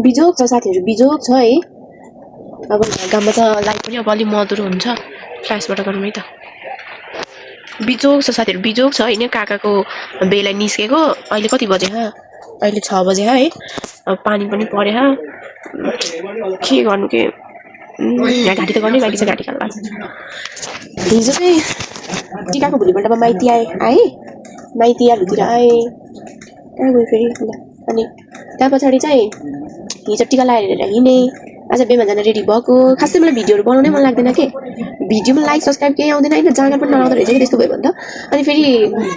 बिजोक छ साथीहरु बिजोक छ है अब गाउँमा त लाइट पनि अब अलि मधुरो हुन्छ फ्ल्यासबाट गर्नुमै त बिजोक छ साथीहरु बिजोक छ हैन काकाको बेला निस्केको अहिले कति बजे ह अहिले 6 बजे है अब पानी पनि परे ह के गर्नु के यहाँ घाटी त गर्ने बाँकी छ घाटी खाल्ला हिजो चाहिँ टिकाको भोलिपल्टमा माइती आए माइतीहरुतिर आए कहाँ गयो फेरि अनि त्यहाँ पछाडी चाहिँ हिजो टिका लगाएर हिँडे आज बेमा जान रेडी भएको खासै मलाई भिडियोहरु बनाउनै मन लाग्दैन के भिडियोमा लाइक सब्स्क्राइब केही आउँदैन हैन जान पनि नआउँदो रहेछ के त्यस्तो भयो भने त अनि फेरि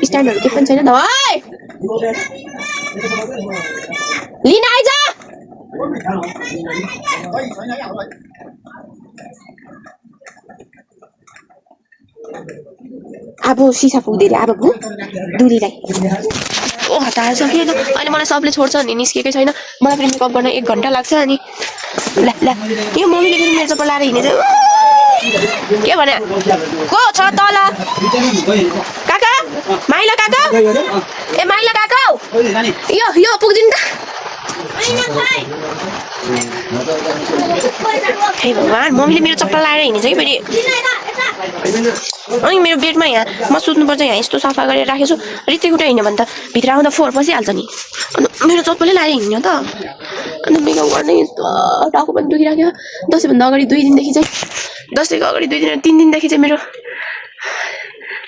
स्ट्यान्डहरु के पनि छैन त ओइ लिन आइज अब सिसा पुग्दै अब भु दुलीलाई ओ हतार छ के अनि मलाई सबले छोड्छ नि निस्केकै छैन मलाई फेरि मेकअप गर्न 1 घण्टा लाग्छ अनि ल ल यो मम्मीले फेरि मेरो चप्पल लाएर हिँडेछ के भने को छ तल काका माइला काका ए माइला काका यो पुग्दिन त हे भगवान मम्मीले मेरो चप्पल लाएर हिँडेछ कि फेरि अनि मेरो बेडमा यहाँ म सुत्नुपर्छ यहाँ यस्तो सफा गरेर राखेको छु रित्ते गुटा हिँड्यो भने त भित्र आउँदा फोहोर पसिहाल्छ नि अनि मेरो चप्पलै लाएर हिँड्यो त अनि मेकअप गर्ने टाउको पनि दुखिराख्यो दसैँभन्दा अगाडि 2 दिनदेखि चाहिँ दसैँको अगाडि 2 दिन 3 दिनदेखि चाहिँ मेरो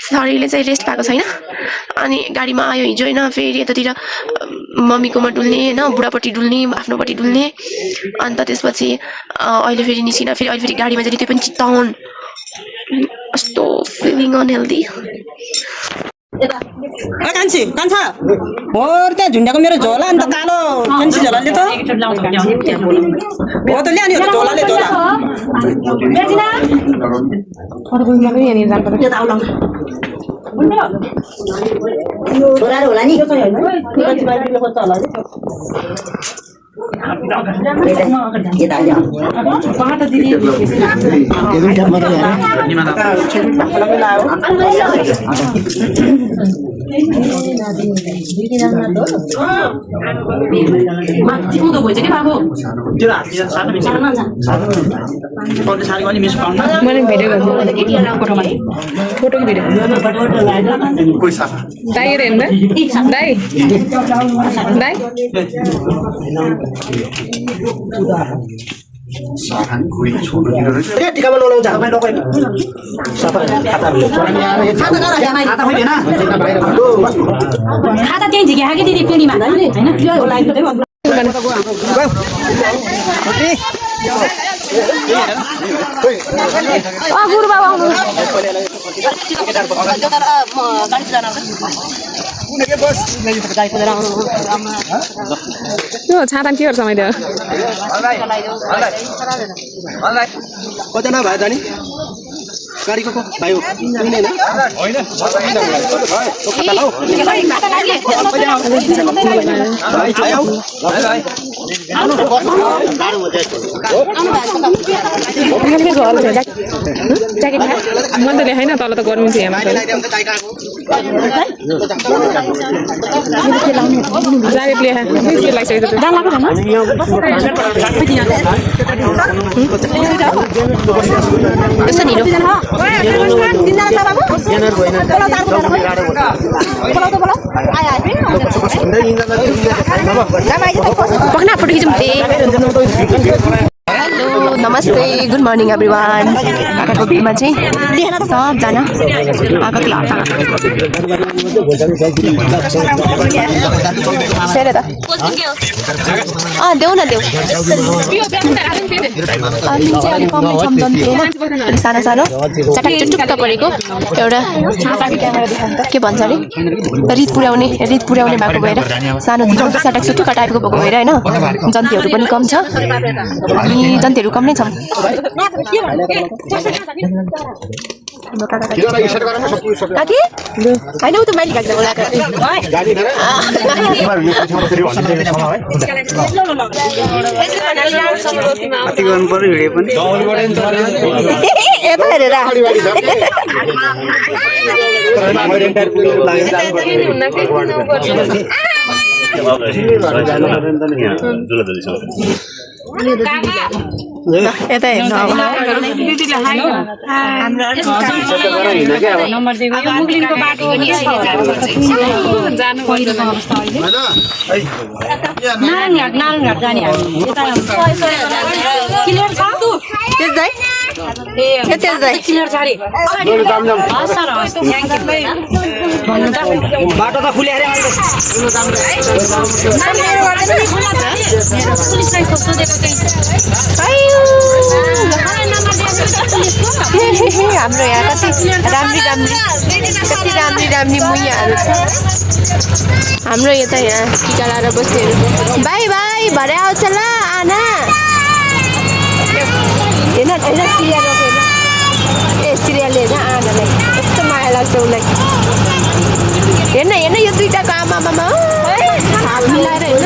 शरीरले चाहिँ रेस्ट पाएको छैन अनि गाडीमा आयो हिजो हैन फेरि यतातिर मम्मीकोमा डुल्ने हैन बुढापट्टि डुल्ने आफ्नोपट्टि डुल्ने अनि त त्यसपछि अहिले फेरि निस्किन फेरि अहिले फेरि गाडीमा चाहिँ त्यो पनि चित्ताउन कस्तो फिलिङ अनहेल्दी कान्छी कान्छा और त्यहाँ झुन्ड्याको मेरो झोला अन्त कालो कान्छी झोलाले त हो त ल्यानी हो झोलाले झोला छोराहरू होला नि टिकामा नलाउँछ खाता त्यही झिक्या कि दिदी पेडीमा हैन त्यो होला गुरु बाबा आउनु यो छाता के गर्छ मैले कतना भयो त नि गाडीको भाइ हो हैन मन त लेखाइन तल त गर्मी छ यहाँ ज्याकेट लेखा के लाग्छ यसो निरो पखना फोटो खिचौँ हेलो नमस्ते गुड मर्निङ एभ्रीवान काकाको बिमा चाहिँ सबजना आएको सेरे त देऊ न देऊ अनि चाहिँ अलिक कमै छम होइन सानो सानो चटाक चुटुक्क परेको एउटा के भन्छ अरे रित पुर्याउने भएको भएर सानो चटाक चुटुक्क टाइपको भएको भएर होइन जन्तीहरू पनि कम छ अनि जन्तीहरू कम नै छन् काकी हैन उ त मैले गाडी बोलाएको कति गर्नु पर्यो भिडियो पनि यता हेरेर यता हेर्नु अब बाटो त खुले अरे हाम्रो यहाँ कति राम्री मुइयाहरू छ हाम्रो यता यहाँ टिका लाएर बस्नेहरू भाइ भरे आउँछ ल आना हेर्न सिरियल रोकेर ए सिरियल हेर्न आनालाई कस्तो माया लाग्छ उसलाई हेर्न यो दुईटाको आमा हात मिलाएर हेर्न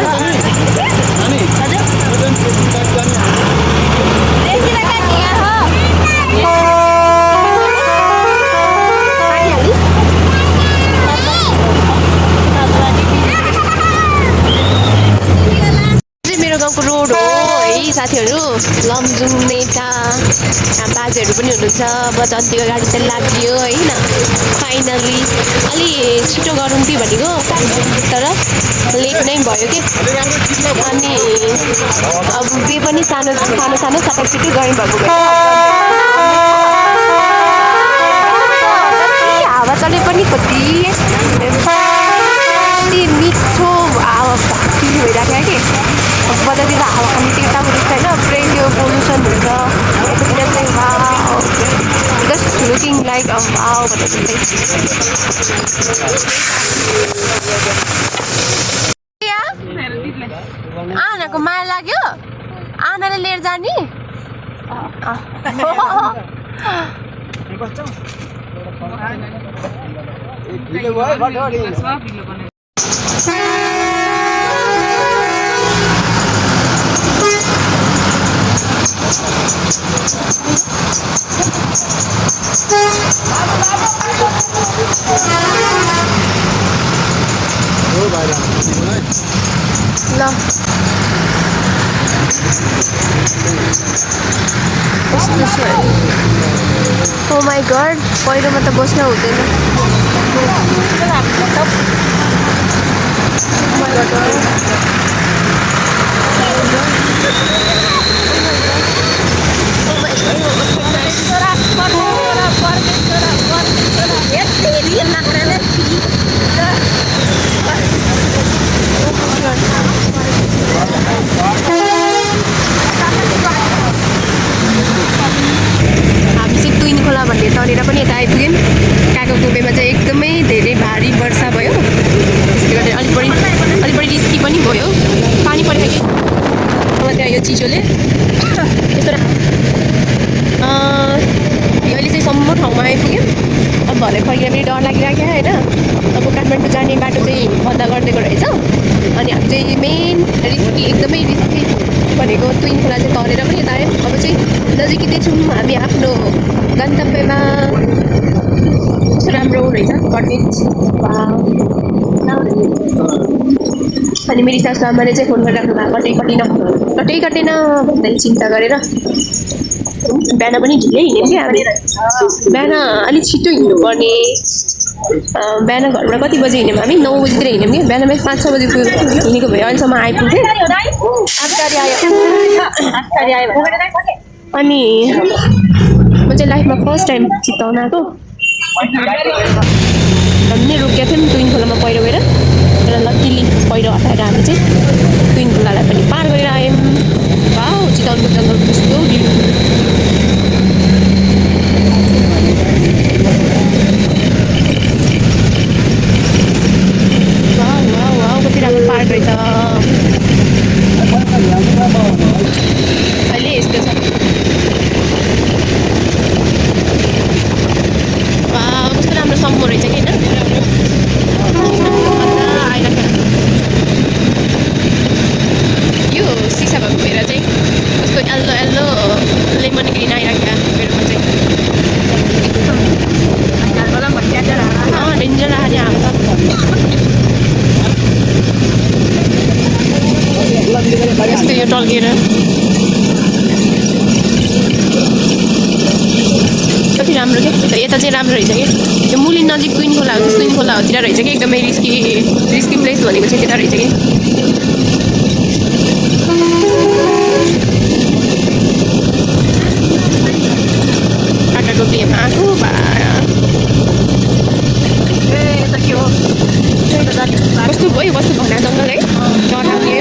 मेरो गाउँको रोड हो है साथीहरू लमजुङ नेता यहाँ बाजेहरू पनि हुनुहुन्छ बजान्तीको गाडी चाहिँ लाग्यो होइन फाइनली अलि छिटो गरौँ कि भनेको तर लेट नै भयो कि अनि अब बे पनि सानो चटाकचिटी गयौँ भएको हावा चले पनि कति मिठो हावा फिल भइरहेको कि बजारतिर हावा खाने टेटा हुँदैछ होइन पुरै त्यो पोल्युसन हुन्छ यतातिर चाहिँ wow just looking like wow भनेर चाहिँ आनाको माया लाग्यो आनाले लिएर जाने ओ माई गड पहिरोमा त बस्न हुँदैन हामी चाहिँ तुइन खोला भन्ने तरेर पनि यता आइपुग्यौँ कागको गोबेमा चाहिँ एकदमै धेरै भारी वर्षा भयो त्यसले गर्दा अलिक बढी रिस्की पनि भयो पानी परेको कि मलाई त्यहाँ यो चिजोले यस्तो अहिले चाहिँ सम्म ठाउँमा आइपुग्यौँ अब भरे फर्केर पनि डर लागिरहेको होइन अब काठमाडौँ जाने बाटो चाहिँ बन्द गरिदिएको रहेछ अनि हामी चाहिँ मेन एकदमै रिस्की भनेको तुइन खोला चाहिँ तरेर पनि यता आयौँ अब चाहिँ नजिकै छौँ हामी आफ्नो गन्तव्यमा कस्तो राम्रो रहेछ कटेज अनि मेरो सासुआमाले चाहिँ फोन गरिराख्नु भएको कतै भन्दै चिन्ता गरेर बिहान पनि ढिलै हिँड्यौँ क्या बिहान अलिक छिटो हिँड्नुपर्ने बिहान घरबाट कति बजी हिँड्यौँ हामी 9 बजीतिर हिँड्यौँ कि बिहानमै 5-6 बजी हिँडेको भयो अहिलेसम्म आइपुग्थेँ आयो अनि म चाहिँ लाइफमा फर्स्ट टाइम चितवन आएको झन्डै रोकेको थियौँ तुइन खोलामा पहिरो गएर तर लक्किली पहिरो हटाएर हामी चाहिँ तुइन खोलालाई पनि पार गरेर आयौँ वाउ चितवनको जङ्गल कस्तो भ्यू वाउ कति राम्रो पार्क रहेछ अहिले यस्तो छ कस्तो राम्रो सम्मो रहेछ कि होइन यो सिसा भएको भएर चाहिँ कस्तो येल्लो लेमन ग्रिन आइरहेको बेरोमा चाहिँ डेन्जर आयो हाम्रो टल्केर कति राम्रो क्या यता चाहिँ राम्रो रहेछ कि त्यो मुली नजिक क्विन खोलातिर रहेछ कि एकदमै रिस्की प्लेस भनेको चाहिँ त्यता रहेछ कि काकाको बिहेमा आएको कस्तो भयो कस्तो घना जङ्गल है डराउने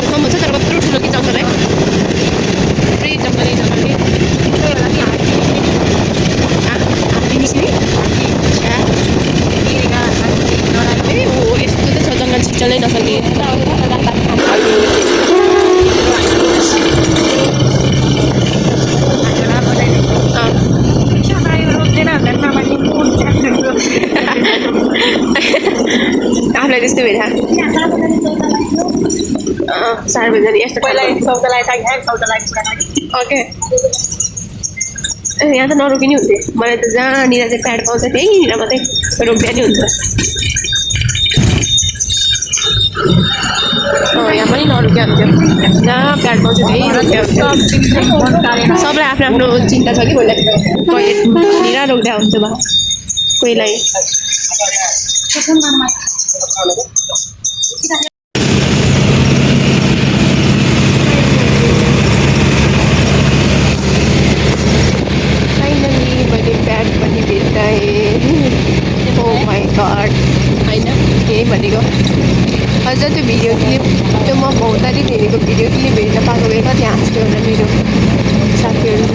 सम्म छ तर कत्रो ठुलो कि जङ्गल है पुरै जङ्गलै जङ्गल ए हो यस्तो त छ जङ्गल छिट्टै नसक्ने आफूलाई त्यस्तै भइरहेको सार्वजनिक यस्तो ओके यहाँ त नरोकिने हुन्थ्यो मलाई त जहाँनिर चाहिँ प्याड पाउँछ त्यहीँनिर मात्रै रोक्दा नि हुन्छ यहाँ पनि नरोक्या हुन्थ्यो जहाँ प्याड पाउँछ त्यही रोक्या हुन्थ्यो सबलाई आफ्नो आफ्नो चिन्ता छ कि कहिलेनिर रोक्दा हुन्थ्यो बा कोहीलाई मैले प्याड पनि भेटाएँ ओ माई गड होइन यही भनेको अझ त्यो भिडियो क्लिप त्यो म भौतारी धेरैको भिडियो क्लिप हेरेर पाएको भए कति हाँस्थ्यो होला मेरो साथीहरू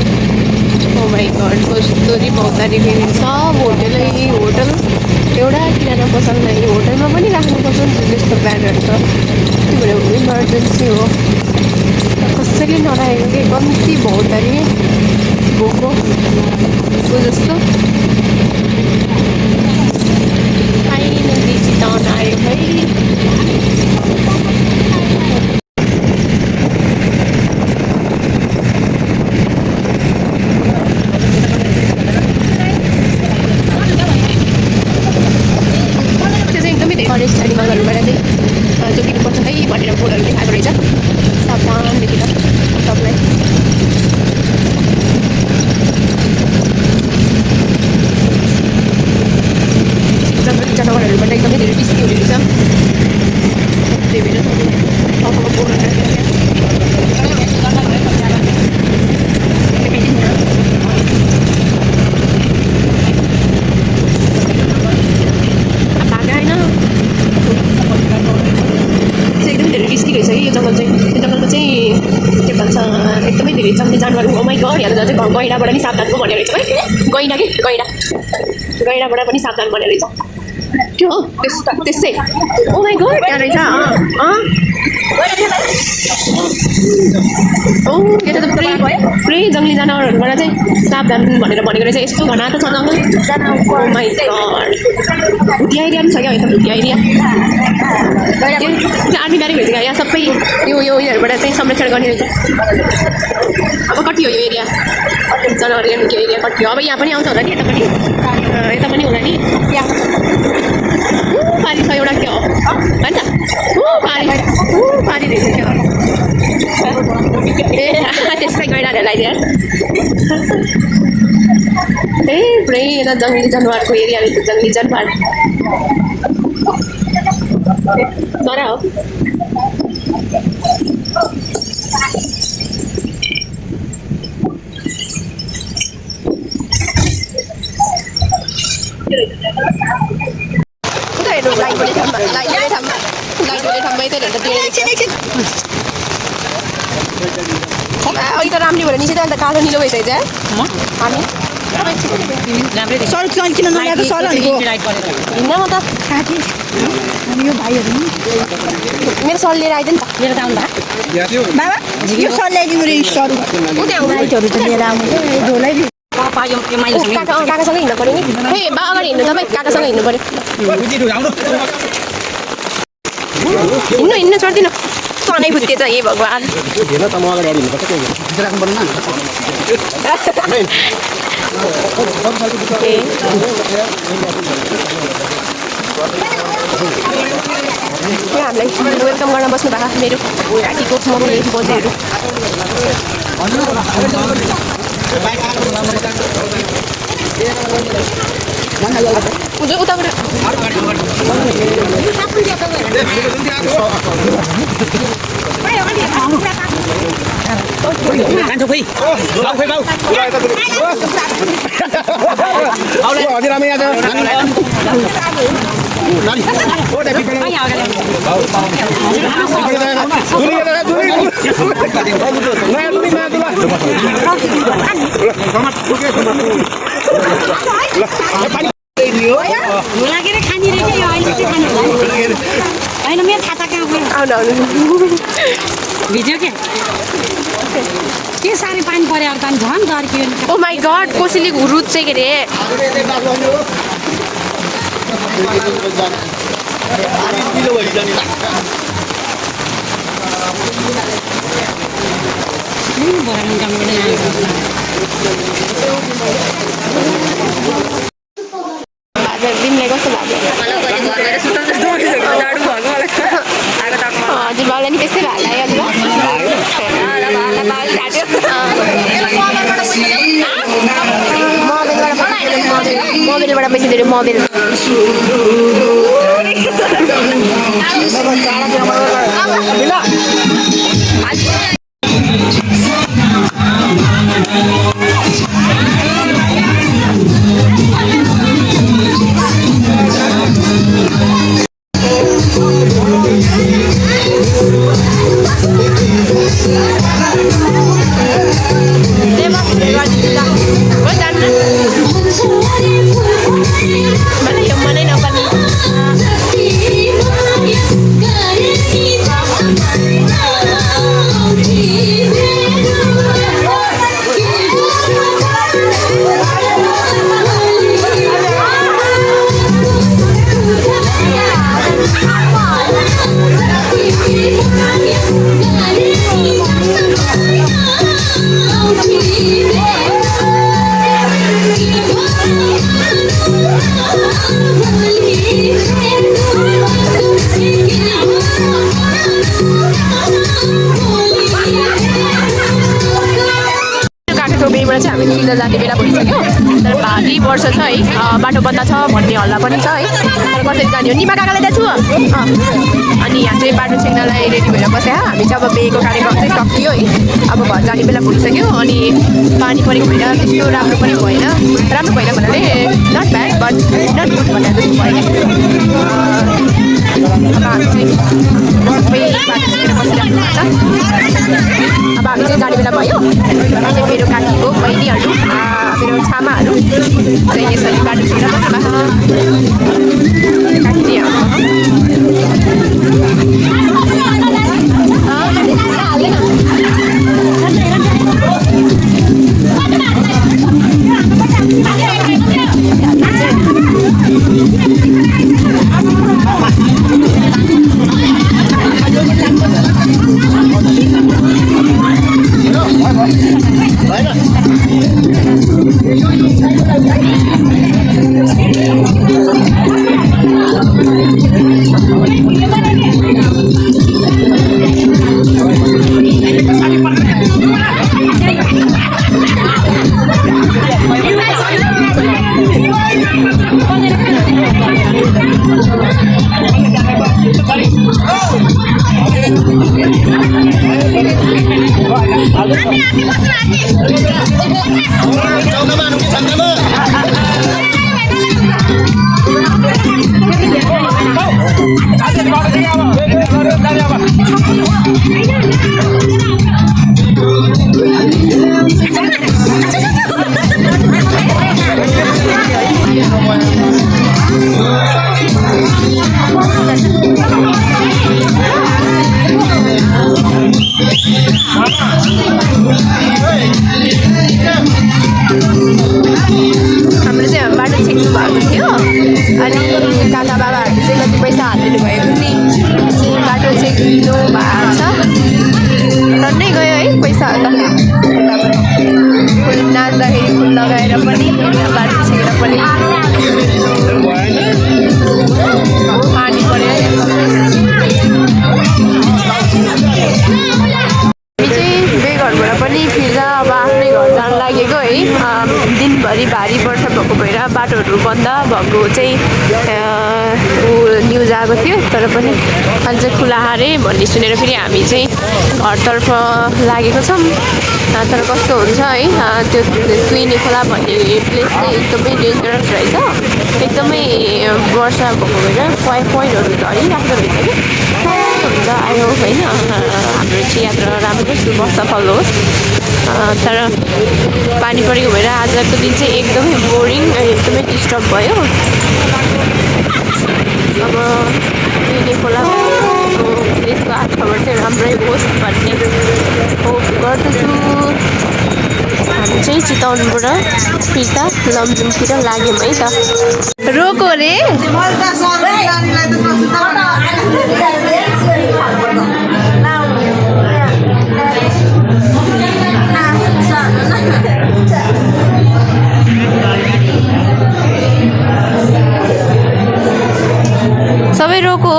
ओ माई गड कस्तो नि भौतारी फेरि सब होटल एउटा किराना पसल नै होटलमा पनि राख्नुपर्छ नि त्यस्तो प्याडहरू त त्यो भने इमर्जेन्सी हो कसैले नराखेको कि कम्ती भौतारी भोको जस्तो फाइनली चिताउन आयो है फरेस्ट एनिमलहरूबाट चाहिँ जोगिनुपर्छ है भनेर बोर्डहरू देखाएको रहेछ सावधानदेखि त सबलाई जङ्गली जनावरहरूबाट एकदमै धेरै रिस्की हुने रहेछ त्यही भएर एकदमै धेरै जङ्गली जनावर हो माइ गड यहाँ त झन् गैँडाबाट पनि सावधान हो भनेर रहेछ है गैँडाबाट पनि सावधान भनेर रहेछ त्यो त्यसै ओ माइ गड त्यहाँ रहेछ ओ यो त पुरै जङ्गली जनावरहरूबाट चाहिँ सावधान भनेर भनेको रहेछ यस्तो घना त छ जङ्गल ओ माइ गड भुटिया एरिया पनि छ क्या यता भुटिया एरिया आर्मी गाडी भेटेको यहाँ सबै यो उयोहरूबाट चाहिँ संरक्षण गर्ने रहेछ अब कति हो यो एरिया जनावर हेर्नुको एरिया कति हो अब यहाँ पनि आउँछ होला नि यता पनि होला नि पानी छ एउटा के हो होइन पानी रहेछ क्या ए त्यसै गइरहेलाई त्यहाँ ए पुरै यता जङ्गली जनावरको एरिया रहेछ जङ्गली जनावर चरा हो अहिले त राम्ररी भएर निस्किँदा अन्त कालो निलो भइसकेको छ हामी किन नल्याएको सर हिँड्न म त यो भाइहरू मेरो सर लिएर आइदियो नि त लिएर आउनु बाबा यो सर ल्याइदिनु रे सर लाइटहरू त लिएर आउनु झोलै काकासँगै हिँड्नु पऱ्यो नि ए बा अगाडि हिँड्नु तपाईँ काकासँगै हिँड्नु पऱ्यो हिँड्नु चढ्दिनँ सनै फुत्के चाहिँ भगवान हेर्न त म अगाडि हिँड्नुपर्छ के राख्नु पर्दैन हामीलाई वेलकम गर्न बस्नु भएको मेरो काकीको मम्मी बोजूहरू उताबाट भिज्यो के साह्रै पानी पर्यो अब पानी झन् डर्कियो नि ओ माई गड कोसीले रुच चाहिँ के अरे दिनलाई कस्तो लाग्यो हजुर बाउलाई नि त्यस्तै भयो मोबाइलबाट पैसा दिएर मोबाइल हामी निस्किँदा जाने बेला भइसक्यो तर भारी वर्ष छ है बाटो बन्द छ भन्ने हल्ला पनि छ है तर कसरी जाने हो निमा काकालाई दाजु अनि यहाँ चाहिँ बाटो छिर्नलाई रेडी भएर बस्यो हामी चाहिँ अब बिहेको कार्यक्रम चाहिँ सकियो है अब घर जाने बेला भइसक्यो अनि पानी परेको भएर त्यस्तो राम्रो पनि भएन भन्नाले not bad but not good भनेर जस्तो भयो अब हामी चाहिँ सबै बाटो छिरेर बसिराख्नु भएको छ अब हामी चाहिँ जाने बेला भयो अनि मेरो काकीको बहिनीहरू मेरो छामाहरू चाहिँ यसरी बाटो छिरेर बस्नुभएको काकीले हाम्रो चाहिँ बाटो छिर्नु भएको थियो अनि काका बाबाहरूले चाहिँ कति पैसा हालिदिनु भयो भने बाटो छिर्नु भएको छ टन्नै गयो है पैसा त फुल नाच्दाखेरि फुल लगाएर पनि बाटो छिरेर पनि पानी पऱ्यो है घरबाट पनि फिर्दा अब आफ्नै घर जान लागेको है दिनभरि भारी वर्षा भएको भएर बाटोहरू बन्द भएको चाहिँ न्युज आएको थियो तर पनि अझ खुला अरे भन्ने सुनेर फेरि हामी चाहिँ घरतर्फ लागेको छौँ तर कस्तो हुन्छ है त्यो तुइने खोला भन्ने प्लेस चाहिँ एकदमै डेन्जरस रहेछ एकदमै वर्षा भएको भएर पोइन्टहरू झरिराख्दो रहेछ कि हुन्छ आयो होइन हाम्रो चाहिँ यात्रा राम्रो सफल होस् तर पानी परेको भएर आजको दिन चाहिँ एकदमै बोरिङ एकदमै डिस्टर्ब भयो अब तुइने खोला यसको हातखबर चाहिँ राम्रै होस् भन्ने होप गर्दछु हामी चाहिँ चितवनबाट फिर्ता लमजुङतिर लाग्यौँ है त रोको रे सबै रोको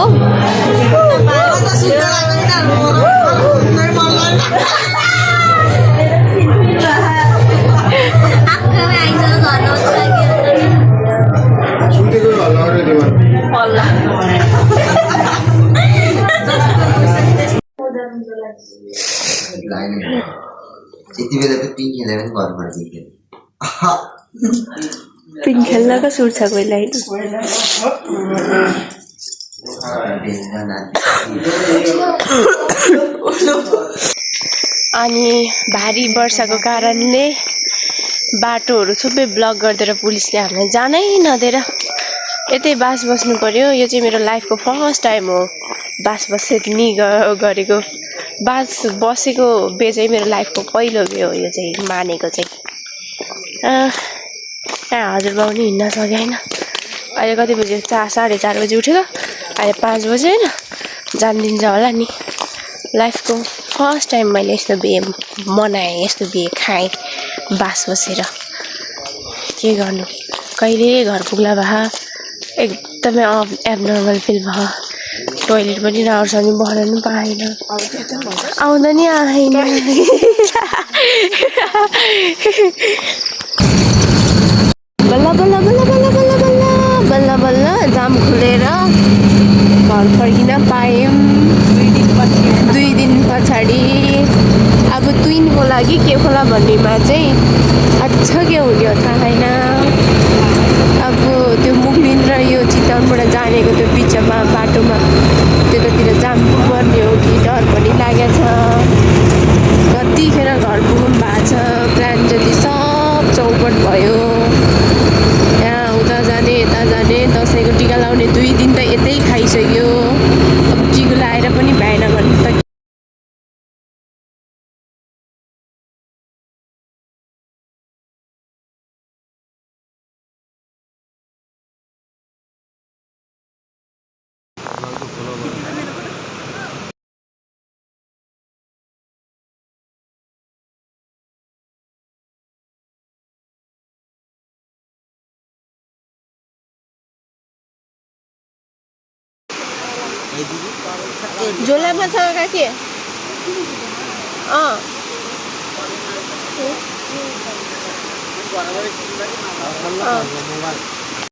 यति बेला त पिङ खेलेर पनि घरबाट देखेँ पिङ खेल्नको सुर छ कोहीलाई अनि भारी वर्षाको कारणले बाटोहरू सबै ब्लक गरिदिएर पुलिसले हामीलाई जानै नदिएर यतै बास बस्नु पर्यो यो चाहिँ मेरो लाइफको फर्स्ट टाइम हो बास बस्ने गरेको बास बसेको बे चाहिँ मेरो लाइफको पहिलो बे हो यो चाहिँ मानेको चाहिँ हजुरबाउ नि हिँड्न सके होइन अहिले कति बजी 4:30 बजी उठेको अहिले 5 बजे होइन जानिदिन्छ होला नि लाइफको फर्स्ट टाइम मैले यस्तो बिहे मनाएँ यस्तो बिहे खाएँ बास बसेर के गर्नु कहिले घर पुग्ला भए एकदमै एबनर्मल फिल भयो टोइलेट पनि राम्रोसँग बस्न पनि पाएन आउँदा नि आएन बल्ल बल्ल बल्ल बल्ल बल्ल बल्ल बल्ल बल्ल जाम खुलेर घर फर्किन पायौँ 2 दिन पछाडि अब तुइन खोला कि के खोला भन्नेमा चाहिँ अच्छा के हुने हो थाहा छैन अब त्यो मुखलिन र यो चितवनबाट जानेको त्यो बिचमा बाटोमा त्यतातिर जाम पर्ने हो कि डर पनि लागेको छ कतिखेर घर पुगौँ भएको छ प्लान जति सब चौपट भयो यहाँ उता जाने यता जाने दसैँको टिका लाउने 2 दिन त यतै खाइसक्यो अब टिका लाएर पनि भएन भने त झोलामा छ काकी